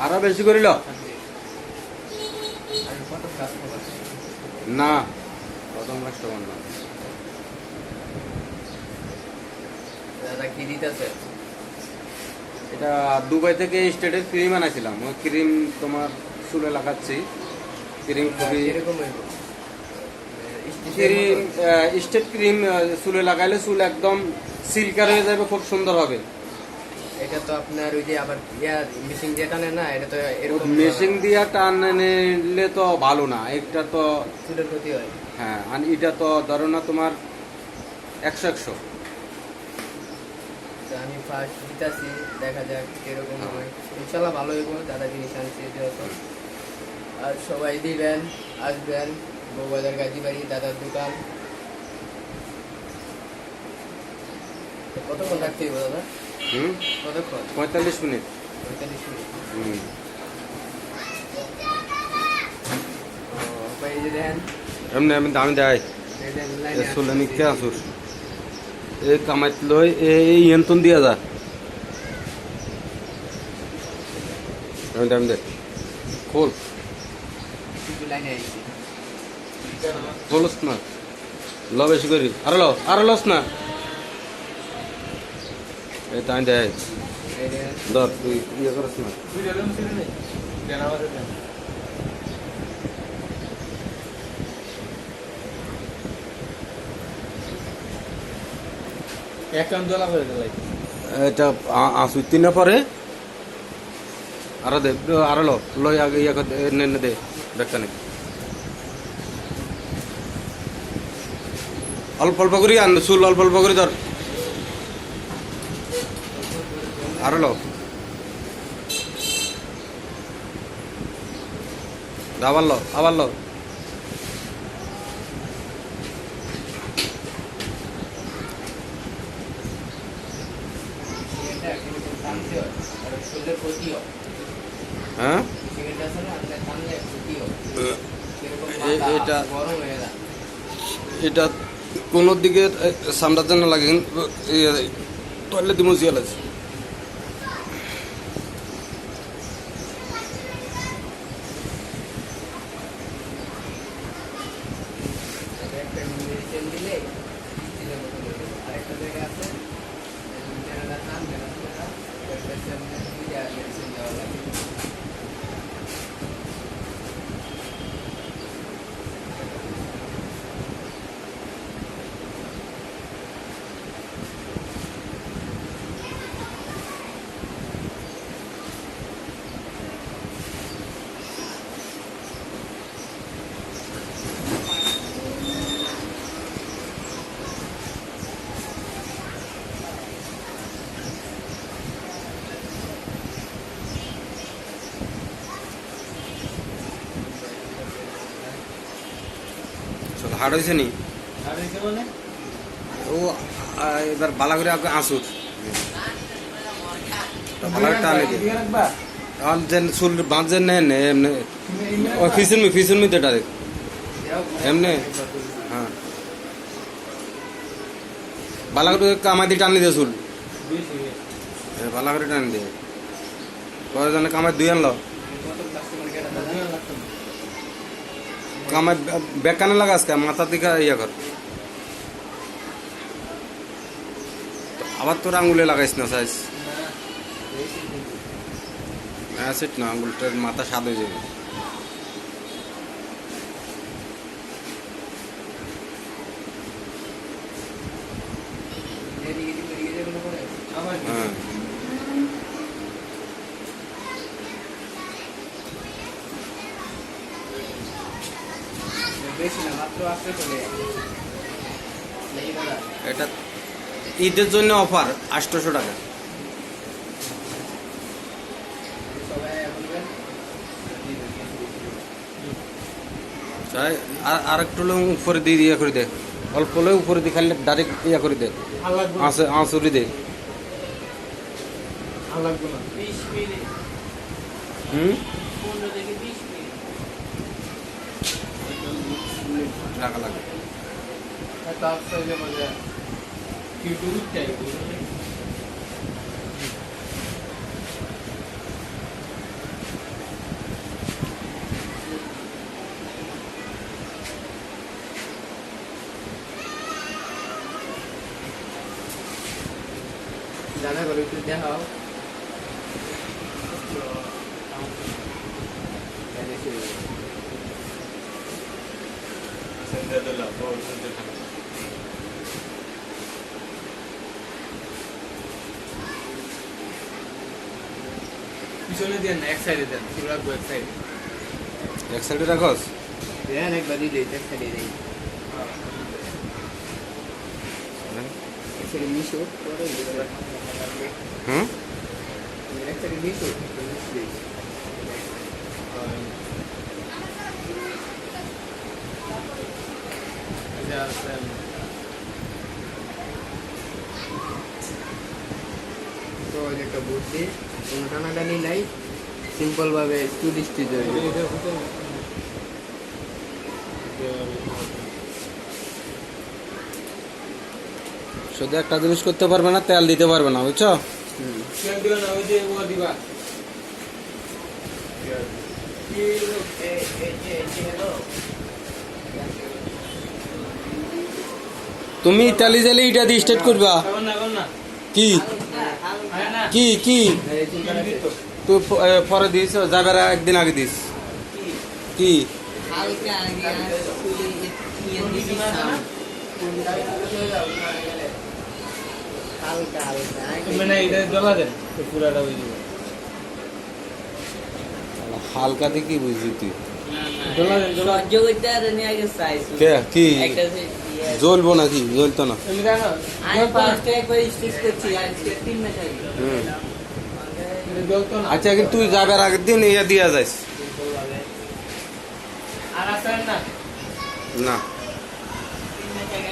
আরো বেশি করিল না প্রথম কাস্টমার না। দাদা কি দিতেছে? এটা দুবাই থেকে স্টেটের ক্রিম আনাছিলাম। ওই ক্রিম তোমার চুলে লাগাচ্ছি। ক্রিম খুবই এরকম ক্রিম স্টেট ক্রিম চুলে লাগাইলে চুল একদম সিল্কার হয়ে যাবে, খুব সুন্দর হবে। এটা তো আপনার ওই যে আবার মেশিন দিয়ে টানে না, এটা তো এরকম মেশিন দিয়ে টান নিলে তো ভালো না, এটা তো চুলের ক্ষতি হয়। হ্যাঁ, আর এটা তো ধরো না তোমার 100-100। তো আমি ফার্স্ট দিতেছি, দেখা যাক এরকম হয়। ইনশাল্লাহ ভালো হইব। দাদা জিনিস আনছি যেহেতু, আর সবাই দিবেন, আসবেন বউবাজার গাজীবাড়ি দাদার দোকান। কতক্ষণ থাকতে হইব দাদা? কতক্ষণ? 45 মিনিট। 45 মিনিট। হুম। এই যে দেখেন, এমনি আমি দামি দেয় এই যে লাইনে আছে। চুলে নিকে আসুর এই কামাইত লই এই ইয়ন্তন দিয়া যা। আমি দামি দে খোল কিছু লাইনে আইছি। খোলস না, ল বেশি করি আরো লস না। এই তাই দেয় এই যে ধর তুই ইয়ে করস না। এটা আসুতি না পরে আরো দে আরো লই আগে ইয়ে কর নে দে ব্যাগটা নে। অল্প অল্প করি আন, চুল অল্প অল্প করি ধর। আরো লো আবার লো এটা কিন্তু টানতে হয়, আর শরীরের ক্ষতি হয়। হ্যাঁ সিগারেট আছে না, আপনার টানলে ক্ষতি হয়। সেরকম এটা গরম হয়ে যায়। এটা কোন দিকে সামটার জন্য লাগে টয়লেট দিয়ে মুছিয়ে আছে। একটা মেডিসিন দিলে দিলে মতো হয়ে যাবে। আরেকটা জায়গা আছে, মেডিসিনটা নাম মেডিসিনটা ওইটার সামনে দুইটা মেডিসিন দেওয়া লাগে। হার্ড হয়েছে নি ও এবার বালা করে আগে আসুর বালা টানে দিয়ে আর যেন চুল বাঁধেন নেন এমনি ফিসুন মি দেটা দেখ এমনি। হ্যাঁ বালা করে কামাই দিয়ে টানি দিয়ে চুল বালা করে টানি দিয়ে পরে জানে কামাই দুই আনলো কামাই ব্যাগ কানে লাগা আজকে মাথা দিকে ইয়ে কর। আবার তোর আঙুলে লাগাইস না সাইজ অ্যাসিড না, আঙুলটার মাথা স্বাদ হয়ে যাবে। হ্যাঁ বেশি না, মাত্র আসলে চলে যায়। এটা ঈদের জন্য অফার 800 টাকা। সবাই বলবেন চাই আর একটু উপরে দিয়ে ইয়ে করে দে, অল্প হলে উপরে দিয়ে খালি ডাইরেক্ট ইয়ে করে দে, আঁচুরি দে। 20 মিনিট, হুম 15 থেকে 20 মিনিট টাকা লাগে। তার সাথে মজা কি দুধ চাই দাদা করে একটু দেখাও পিছনে দেন না, এক সাইডে দেন, শুরু রাখবো এক সাইডে। এক সাইডে রাখস দেন একবার দিলে এক সাইডে দেই এক সাইডে মিশো পরে হুম এক সাইডে মিশো এটা তো ওই যে একটা বুদ্ধি কোনো টানাটানি নাই সিম্পল ভাবে স্টুডিও স্টিচ হয়ে যাবে। শুধু একটা জিনিস করতে পারবে না, তেল দিতে পারবে না, বুঝছো? হুম। তেল দিও না, ওই যে ও দিবা। তুমি ইতালি গেলে এটা দিয়ে স্টার্ট করবা। এখন না, এখন না। কি আরে না। কি কি এই চিন্তা আছে। তুই পরে দিস, যাবার একদিন আগে দিস। কি হালকা আগে আসলে ইয়ে দিছি হালকা হালকা তুমি না এটা জ্বলা দেন, তো পুরাটা হয়ে যাবে। হালকা দিয়ে কি বুঝলি তুই? জ্বলা দেন, জ্বলা দেন। সহ্য করতে আর নিয়ে আগে চাইছি কে কি একটা যে ইয়ে জ্বলবো নাকি? জ্বলতো না। তুমি জানো? আমি ফার্স্ট একবার স্টিচ করছি আজকে 3 মাস আগে হুম। এটা জ্বলতো না। আচ্ছা, কিন্তু তুই যাবার আগের দিন ইয়া দিয়া যাইস আর আসেন না। না। 3 মাস আগে